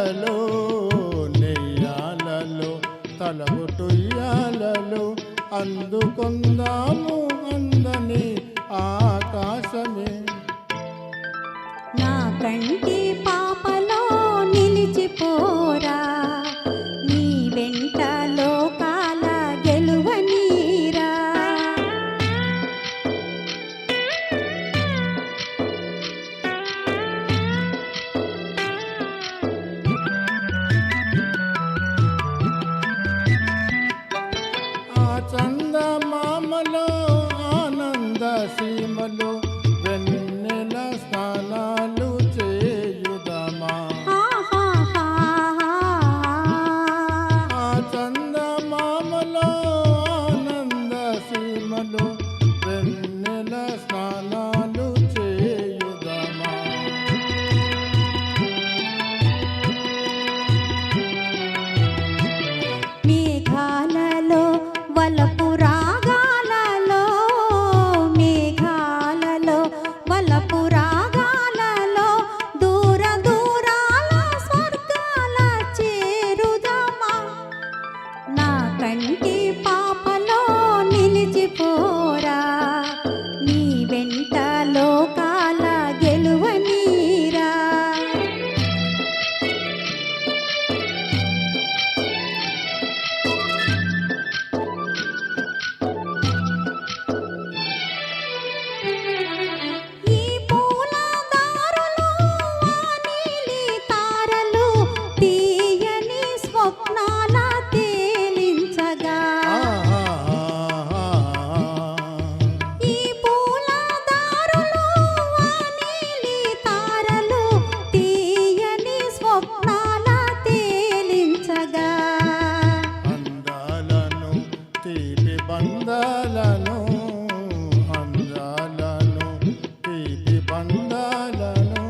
ఉయ్యాలలో నెయ్యాలలో తలగొట్టుయ్యాలలో అందుకొందాము అందని ఆకాశమే. నా కంటి పాపలో నిలిచిపోరా, నీ వెంట లోకాల గెలువనీరా. ఆ చందమామలో ఆనంద సీమలో వెన్నెల స్నానాలు చేయుదమా. ఆ చందమామలో ఆనంద సీమలో వెన్నెల స్నానాలు చేయుదమా. మేఘాలలో వలపు రాగాలలో, మేఘాలలో వలపు రాగాలలో దూర దూరాల స్వర్గాల చేరుదమా. నా కంటి పాపలో నిలిచిపోరా, నీ వెంట లోకాల గెలువనీరా. ఈ పూల దారులు ఆ నీలి తారలు తీయని స్వప్నాల తేలించగా. ఈ పూల దారులు ఆ నీలి తారలు తీయని స్వప్నాల తేలించగా. అందాలను తీపి బంధాలను, అందాలను తీపి బంధాలను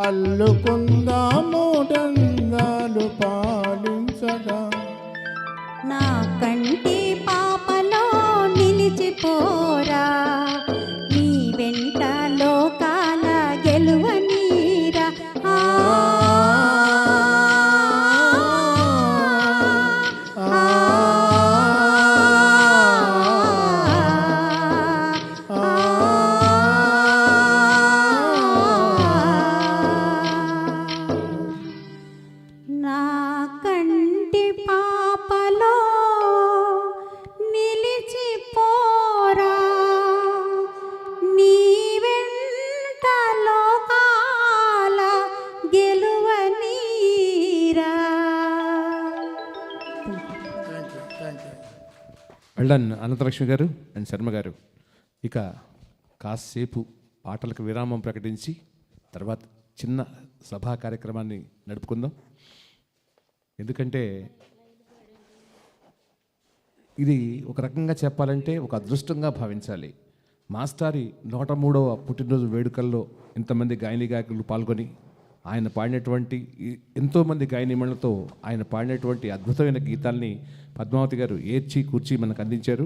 అల్లుకుందాము డందాలు పాలించగా. నా కంటి పాపలో నిలిచిపోరా, నీ వెంట లోకాల గెలువనీరా. ఆ ఆ నా కంటి పాపలో నిలిచిపోరా, నీ వెంట లోకాల గెలువనీరా. వెళ్ళాను అనంతలక్ష్మి గారు అండ్ శర్మ గారు. ఇక కాసేపు పాటలకు విరామం ప్రకటించి తర్వాత చిన్న సభా కార్యక్రమాన్ని నడుపుకుందాం. ఎందుకంటే ఇది ఒక రకంగా చెప్పాలంటే ఒక అదృష్టంగా భావించాలి. మాస్టారి 103వ పుట్టినరోజు వేడుకల్లో ఇంతమంది గాయని గాయకులు పాల్గొని ఆయన పాడినటువంటి ఎంతోమంది గాయనిమణులతో ఆయన పాడినటువంటి అద్భుతమైన గీతాల్ని పద్మావతి గారు ఏర్చి కూర్చి మనకు అందించారు.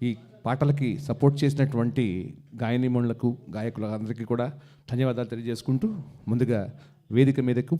ఈ పాటలకి సపోర్ట్ చేసినటువంటి గాయనిమణులకు గాయకులందరికీ కూడా ధన్యవాదాలు తెలియజేసుకుంటూ ముందుగా వేదిక మీదకు